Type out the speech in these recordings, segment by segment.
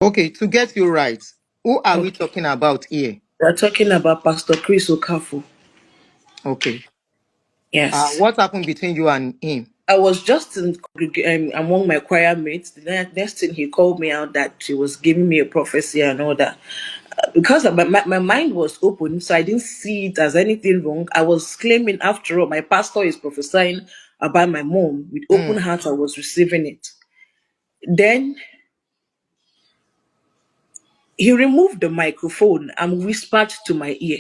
Okay, to get you right, who are we Okay. talking about here? We're talking about Pastor Chris Okafu. Okay. Yes. What happened between you and him? I was just among my choir mates. The next thing he called me out that he was giving me a prophecy and all that. Because my mind was open, so I didn't see it as anything wrong. I was claiming, after all, my pastor is prophesying about my mom. With open Mm. heart, I was receiving it. Then he removed the microphone and whispered to my ear.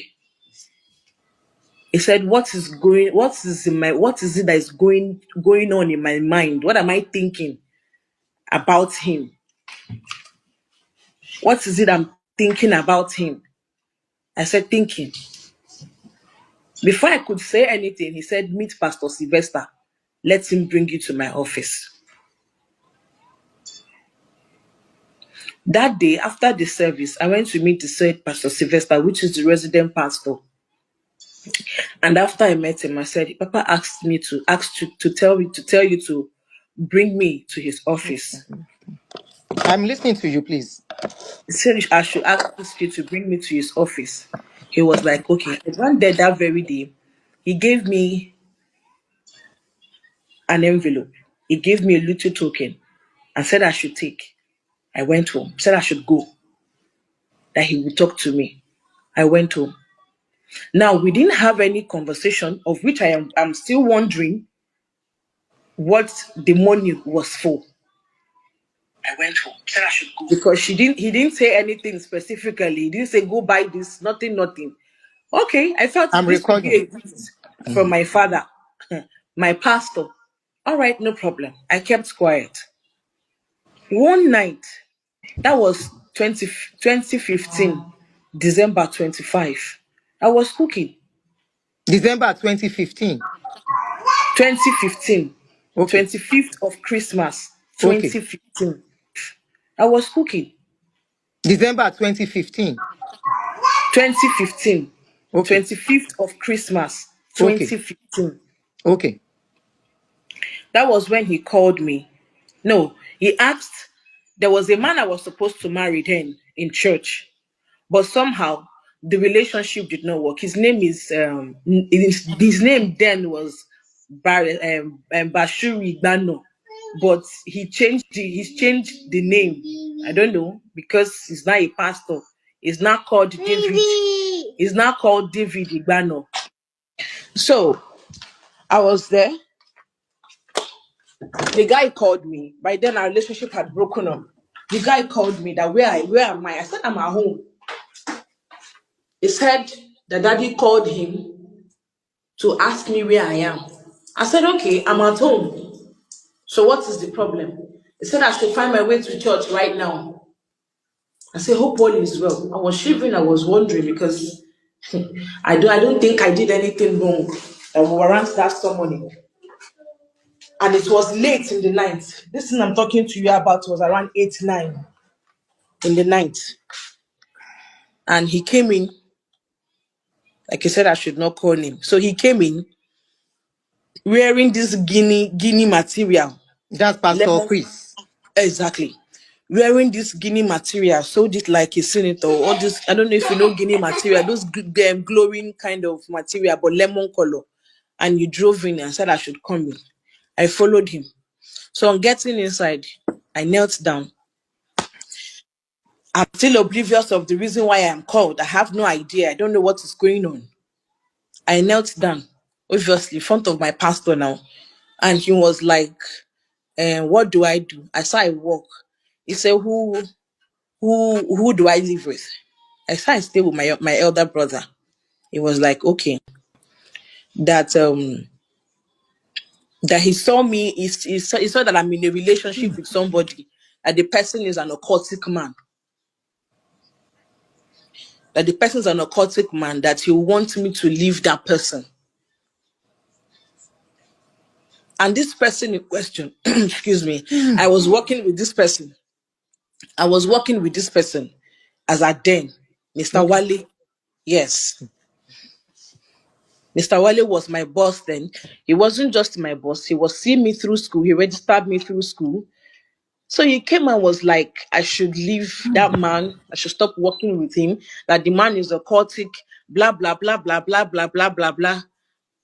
He said, what is it that is going on in my mind? What am I thinking about him? What is it I'm thinking about him? I said, thinking. Before I could say anything, he said, meet Pastor Sylvester. Let him bring you to my office. That day, after the service, I went to meet the said Pastor Sylvester, which is the resident pastor. And after I met him, I said, Papa asked me to tell you to bring me to his office. I'm listening to you, please. He said I should ask you to bring me to his office. He was like, okay. I went there that very day. He gave me an envelope. He gave me a little token and said I should take. I went home. Said I should go. That he would talk to me. I went home. Now we didn't have any conversation, of which I'm still wondering what the money was for. I went home. Said I should go. Because he didn't say anything specifically. He didn't say go buy this, nothing. Okay, I felt I'm this could be recording. a gift from my father, my pastor. All right, no problem. I kept quiet. One night, that was 2015, December 25. I was cooking. December 2015. 2015, Okay. 25th of Christmas, Okay. 2015. I was cooking. December 2015. 2015, Okay. 25th of Christmas, Okay. 2015. Okay. That was when he called me. No, he asked, there was a man I was supposed to marry then in church, but somehow the relationship did not work. His name his name then was Bashuri Gbano, but he's changed the name. I don't know, because he's not a pastor. He's not called David. He's not called David Igbano. So I was there. The guy called me. By then our relationship had broken up. The guy called me that where am I? I said I'm at home. He said the daddy called him to ask me where I am. I said, okay, I'm at home. So what is the problem? He said I should find my way to church right now. I said, hope all is well. I was shivering, I was wondering because I don't think I did anything wrong that will warrant that summoning. And it was late in the night. This thing I'm talking to you about was around 8, 9 in the night. And he came in, like he said, I should not call him. So he came in wearing this guinea material. That's Pastor Lemon, Chris. exactly. Wearing this guinea material, sold it like a senator. All this, I don't know if you know guinea material, those glowing kind of material, but lemon color. And you drove in and said I should come in. I followed him. So on getting inside, I knelt down. I'm still oblivious of the reason why I'm called. I have no idea. I don't know what is going on. I knelt down, obviously, in front of my pastor now. And he was like, what do I do? I saw I walk. He said, who do I live with? I said I stay with my elder brother. He was like, okay. That he saw me, he saw that I'm in a relationship with somebody, that the person is an occultic man. That the person is an occultic man, that he wants me to leave that person. And this person in question, excuse me, I was working with this person. As at then, Mr. Okay. Wale. Yes. Mr. Wale was my boss then. He wasn't just my boss. He was seeing me through school. He registered me through school. So he came and was like, I should leave that man. I should stop working with him. That the man is occultic. Blah blah blah blah blah blah blah blah blah.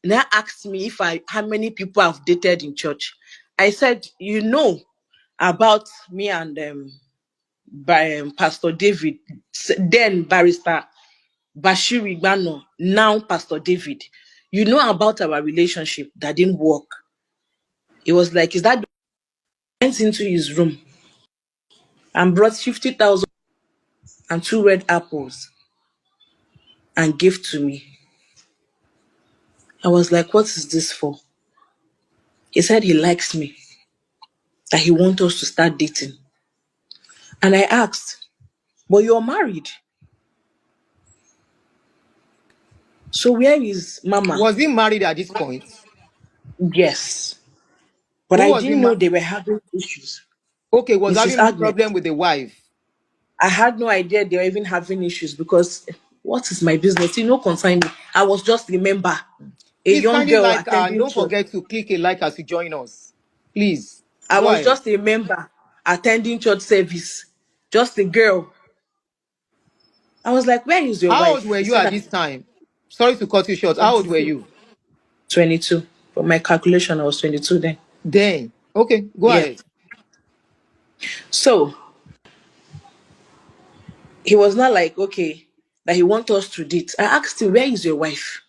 And I asked me if I how many people I've dated in church. I said, you know about me and by Pastor David, then Barrister Bashir Igbano, now Pastor David. You know about our relationship that didn't work. It was like, is that went into his room and brought 50,000 and two red apples and gave to me. I was like, what is this for? He said he likes me, that he wants us to start dating. And I asked, but you're married. So where is Mama? Was he married at this point? Yes. But Who I was he? didn't know they were having issues. Okay, was Mrs. having Agnes. problem with the wife. I had no idea they were even having issues because what is my business? You know, concern me. I was just a member, a Please young kindly girl like attending don't church. forget to click a like as you join us. Please I go was ahead. just a member attending church service, just a girl. I was like, where is your How old wife? were He you said, at I'm this time? Sorry to cut you short. How old were 22. you? 22. For my calculation, I was 22 then. Then. Okay, go Yeah. ahead. So he was not like, okay, that he want us to date. I asked him, where is your wife?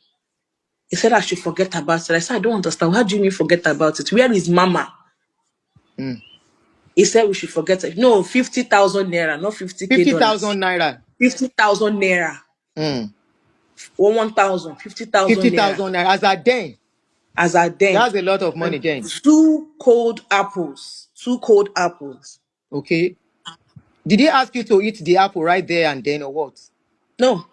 He said I should forget about it. I said, I don't understand. How do you mean forget about it? Where is Mama? Mm. He said we should forget it. No, 50,000 naira, not 50K dollars. 50,000 naira. 50,000 naira. Mm. Or 1,000, 50,000 naira. 50,000 naira. As at then. As I then. That's a lot of money And then. two cold apples. Two cold apples. Okay. Did he ask you to eat the apple right there and then or what? No,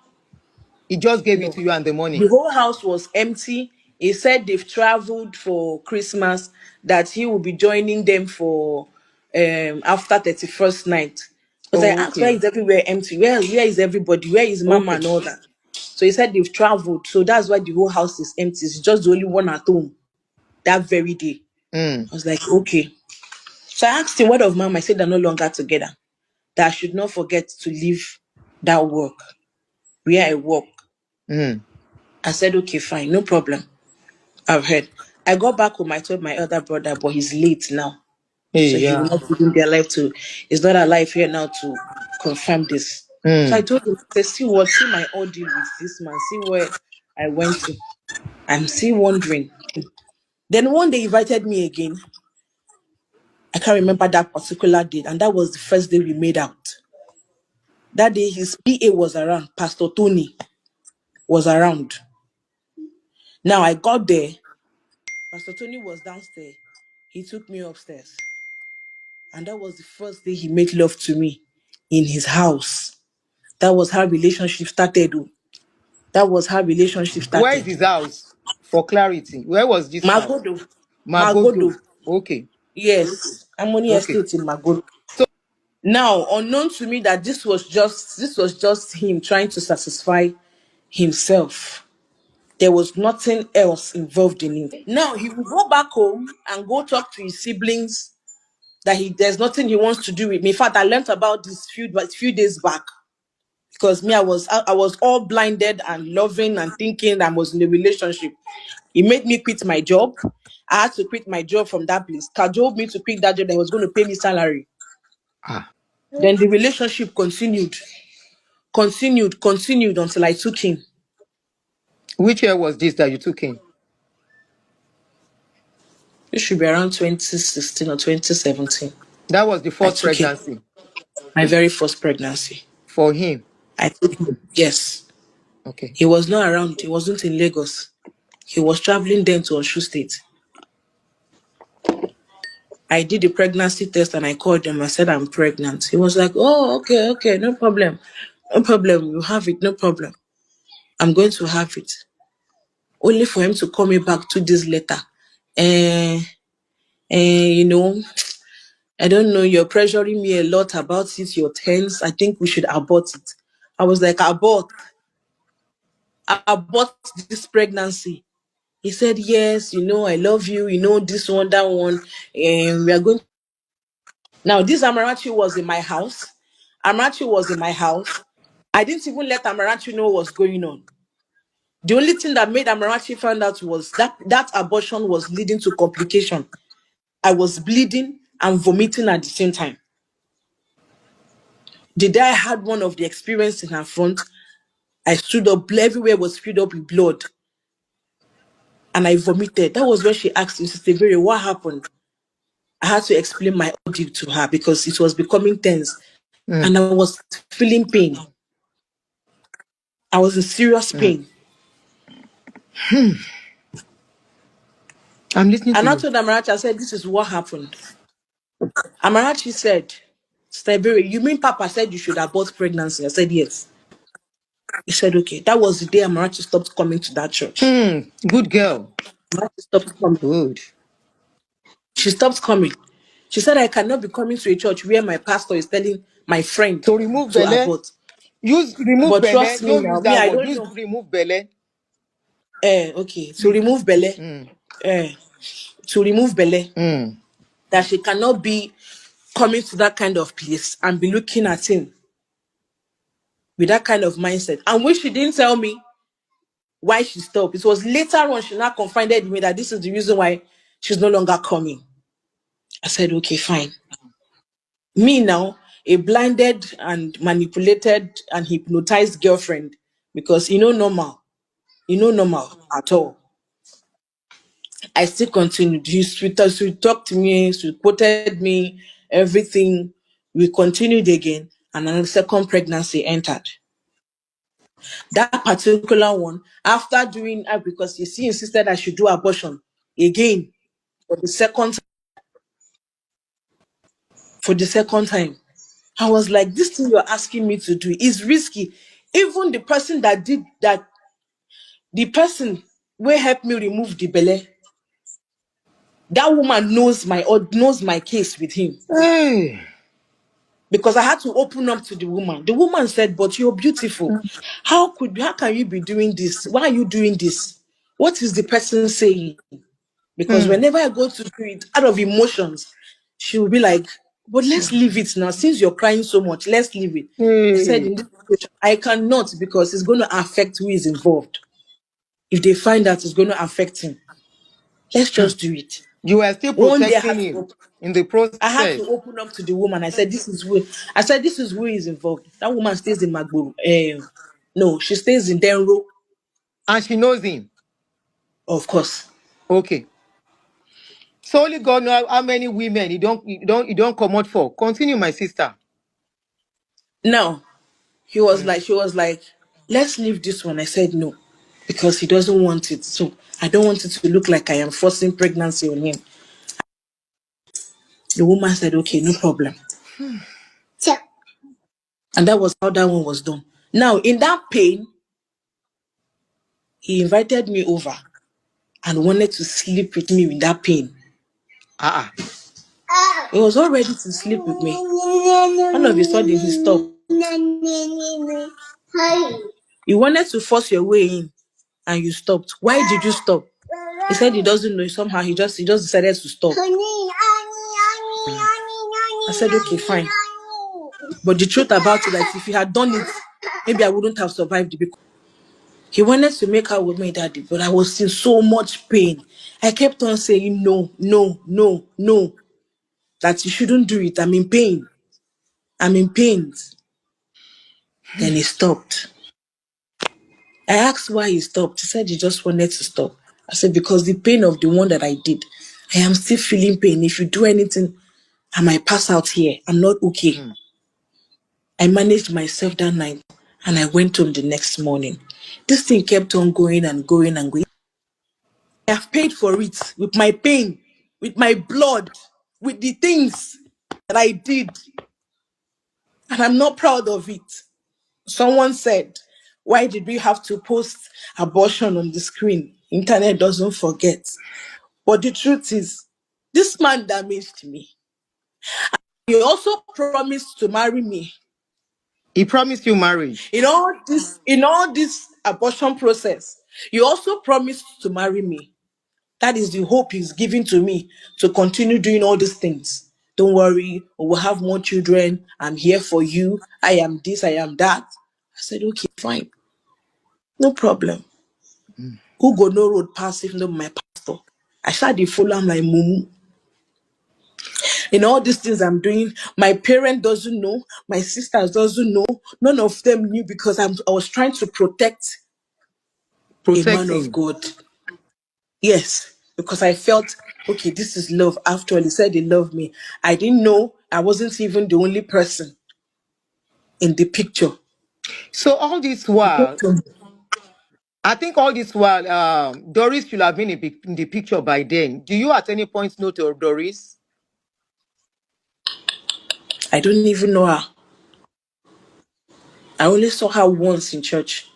He just gave it no. to you and the The money. whole house was empty. He said they've traveled for Christmas, that he will be joining them for after 31st night. Because I Oh, asked, why okay. is everywhere empty? Where is everybody? Where is Mama Okay. and all that? So he said they've traveled. So that's why the whole house is empty. It's just the only one at home that very day. Mm. I was like, okay. So I asked him, what of Mama? I said they're no longer together. That I should not forget to leave that work where I work. Mm. I said, okay, fine, no problem. I've heard. I got back home. I told my other brother, but he's late now. Hey, So he will yeah. not even be alive to, he's not alive here now to confirm this. So I Mm. told him, I said, see what, see my ordeal with this man, see where I went to. I'm still wondering. Then one day he invited me again. I can't remember that particular date, and that was the first day we made out. That day his PA was around, Pastor Tony was around. Now I got there, Pastor Tony was downstairs. He took me upstairs. And that was the first day he made love to me in his house. That was how relationship started. Oh. That was how relationship Where is started. his house? For clarity. Where was this house? Magodo. Magodo. Magodo. Okay. Yes. Harmony Okay. Estate in Magodo. Now, unknown to me that this was just him trying to satisfy himself. There was nothing else involved in it. Now he will go back home and go talk to his siblings that there's nothing he wants to do with me. In fact, I learned about this few days back. Because me, I was all blinded and loving and thinking I was in a relationship. He made me quit my job. I had to quit my job from that place. Cajoled me to quit that job that was going to pay me salary. Ah. Then the relationship continued until I took him. Which year was this that you took in? It should be around 2016 or 2017. That was the I first took him. pregnancy My very first pregnancy. for him. I took him. Yes. Okay. He was not around. He wasn't in Lagos. He was traveling then to Oshu State. I did the pregnancy test and I called him. I said, I'm pregnant. He was like, oh, okay, no problem. No problem. You have it, no problem. I'm going to have it. Only for him to call me back 2 days later. And, you know, I don't know, you're pressuring me a lot about it. You're tense. I think we should abort it. I was like, abort this pregnancy. He said, yes, I love you, this one, that one. And we are going Now, this Amarachi was in my house. Amarachi was in my house. I didn't even let Amarachi know what's going on. The only thing that made Amarachi find out was that abortion was leading to complication. I was bleeding and vomiting at the same time. The day I had one of the experience in her front, I stood up, everywhere was filled up with blood. And I vomited. That was when she asked me, Sister Vera, what happened? I had to explain my ordeal to her because it was becoming tense. And I was feeling pain. I was in serious pain. I'm listening to And I you. told Amarachi, I said, this is what happened. Amarachi said, Sister Vera, you mean Papa said you should abort pregnancy? I said, yes. He said, okay. That was the day Amarachi stopped coming to that church. Good girl. Amarachi stopped coming. Good. She stopped coming. She said, I cannot be coming to a church where my pastor is telling my friend To remove to belle. abort. Use remove But belle. trust me Don't now, use me, that I word. don't Use know. remove belle. Okay, to remove belle. To remove belle. That she cannot be coming to that kind of place and be looking at him with that kind of mindset. And when she didn't tell me why she stopped, it was later on she now confided me that this is the reason why she's no longer coming. I said, okay, fine. Me now, a blinded and manipulated and hypnotized girlfriend, because normal at all. I still continued. She talked to me, she quoted me, everything. We continued again, and another second pregnancy entered. That particular one, after doing because he insisted I should do abortion again for the second time. I was like, this thing you're asking me to do is risky. Even the person that did that, the person will help me remove the belly. That woman knows my case with him. Hey. Because I had to open up to the woman. The woman said, but you're beautiful. How can you be doing this? Why are you doing this? What is the person saying? Because whenever I go to do it out of emotions, she will be like, but let's leave it now. Since you're crying so much, let's leave it. I said, Hey. in this situation, I cannot, because it's going to affect who is involved. If they find out, it's going to affect him. Let's just do it. You are still One day protecting him in the I had to process. open up to the woman. I said, this is who is involved. That woman stays in Magboro. No, she stays in Denro, And she knows him. of course. Okay. So only God knows how many women you don't come out for. Continue, my sister. Now, she was like, let's leave this one. I said no, because he doesn't want it. So I don't want it to look like I am forcing pregnancy on him. The woman said, okay, no problem. And that was how that one was done. Now, in that pain, he invited me over and wanted to sleep with me in that pain. He was all ready to sleep with me. All of a sudden, he stopped. You wanted to force your way in, and you stopped. Why did you stop? He said he doesn't know. Somehow he just decided to stop. I said, okay, fine. But the truth about it is that if he had done it, maybe I wouldn't have survived it. Because he wanted to make out with me, Daddy, but I was in so much pain. I kept on saying no, no, no, no. That you shouldn't do it. I'm in pain. I'm in pain. Then he stopped. I asked why he stopped. He said he just wanted to stop. I said, because the pain of the one that I did, I am still feeling pain. If you do anything, I might pass out here. I'm not okay. I managed myself that night and I went home the next morning. This thing kept on going and going and going. I have paid for it with my pain, with my blood, with the things that I did. And I'm not proud of it. Someone said, why did we have to post abortion on the screen? Internet doesn't forget. But the truth is, this man damaged me. He also promised to marry me. He promised you marriage. In all this abortion process, he also promised to marry me. That is the hope he's giving to me to continue doing all these things. Don't worry, we will have more children. I'm here for you. I am this, I am that. I said, okay, fine. No problem. Who go no road pass if not my pastor? I started follow am like mumu. All these things I'm doing, my parent doesn't know, my sisters doesn't know, none of them knew because I was trying to protect a man of Protecting. God. Yes, because I felt, okay, this is love. After all, he said he loved me. I didn't know I wasn't even the only person in the picture. So all this He came while, to me. I think all this while, Doris should have been in the picture by then. Do you at any point know to Doris? I don't even know her. I only saw her once in church.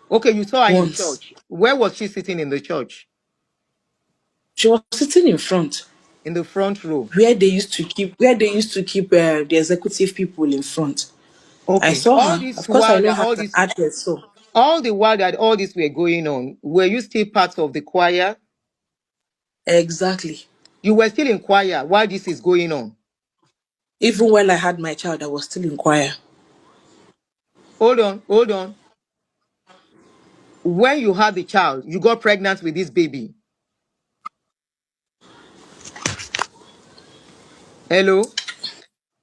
Okay, you saw her in the Once. church. Where was she sitting in the church? She was sitting in front, In the front row. where they used to keep the executive people in front. I Okay. saw All her. this Of course, I while know that her as an actress. So all the while that all this were going on, were you still part of the choir? exactly. You were still in choir while this is going on. Even when I had my child, I was still in choir. Hold on, hold on. When you had the child, you got pregnant with this baby. Hello?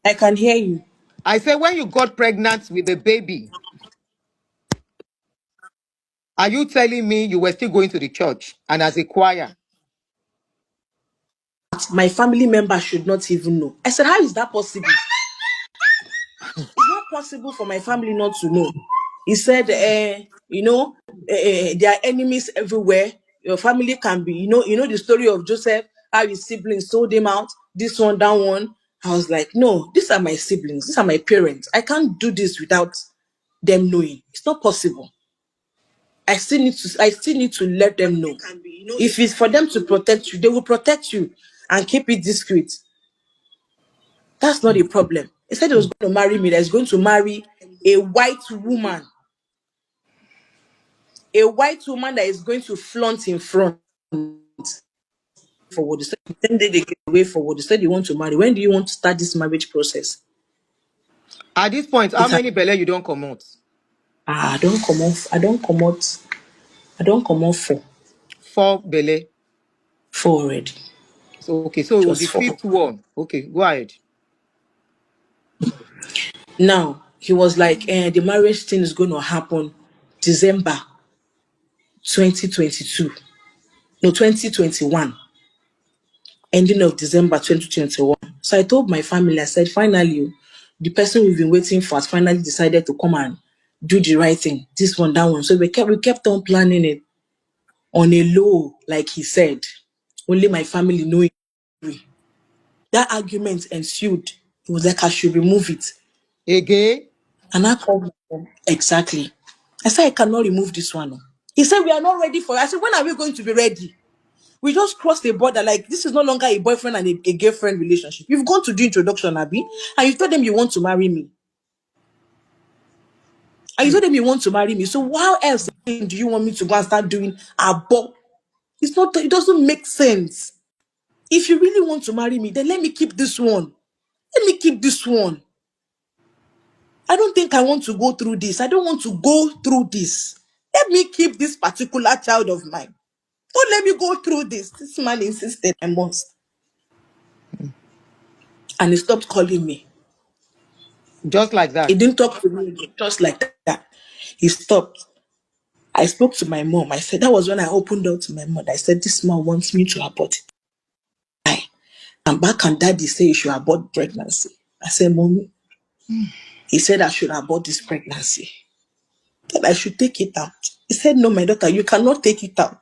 I can hear you. I said, when you got pregnant with the baby, are you telling me you were still going to the church and as a choir? My family member should not even know. I said, how is that possible? It's not possible for my family not to know. He said, there are enemies everywhere. Your family can be, the story of Joseph, how his siblings sold him out, this one, that one. I was like, no, these are my siblings, these are my parents. I can't do this without them knowing. It's not possible. I still need to let them know. If it's for them to protect you, they will protect you and keep it discreet. That's not a problem. He said he was going to marry me, that he's going to marry a white woman. A white woman that is going to flaunt in front for what they said. Then they get away for what they said they want to marry. When do you want to start this marriage process? At this point, how It has, many belle you don't come out? I don't come off. I don't come out. I don't come off four. 4 belle. Four already. So okay, so it was the Just four. fifth one. Okay, go ahead. Now he was like, the marriage thing is going to happen December 2022. No, 2021. Ending of December 2021. So I told my family, I said, finally, the person we've been waiting for has finally decided to come and do the right thing. This one, that one. So we kept on planning it on a low, like he said. Only my family knowing. That argument ensued. It was like I should remove it. Again? And I called my mom. Exactly. I said, I cannot remove this one. He said, we are not ready for it. I said, when are we going to be ready? We just crossed the border. Like, this is no longer a boyfriend and a girlfriend relationship. You've gone to do introduction, Abby, and you told them you want to marry me. And you told them you want to marry me. So how else do you want me to go and start doing abo? It's not. It doesn't make sense. If you really want to marry me, then let me keep this one. Let me keep this one. I don't think I want to go through this. I don't want to go through this. Let me keep this particular child of mine. Don't let me go through this. This man insisted I must. And he stopped calling me. Just like He that. didn't talk to me again, just like that. He stopped. I spoke to my mom. I said, that was when I opened up to my mother. I said, this man wants me to abort it. I am back and daddy say you should abort pregnancy. I said, mommy, he said I should abort this pregnancy. That I should take it out. He said, no, my daughter, you cannot take it out.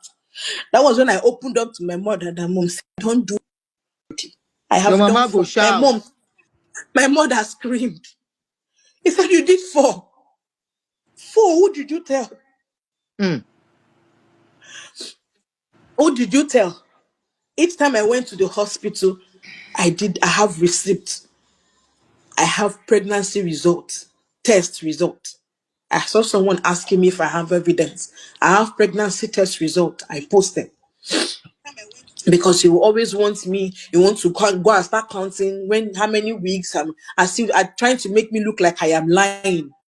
That was when I opened up to my mother. That mom said, don't do it. I Your have done mama go four. My shout. mom, my mother screamed. He said, you did four. Four, who did you tell? Mm. Who did you tell? Each time I went to the hospital, I have receipts. I have pregnancy results, test results. I saw someone asking me if I have evidence. I have pregnancy test result. I post them. because he will always want me. He wants to go and start counting when how many weeks. I still are trying to make me look like I am lying.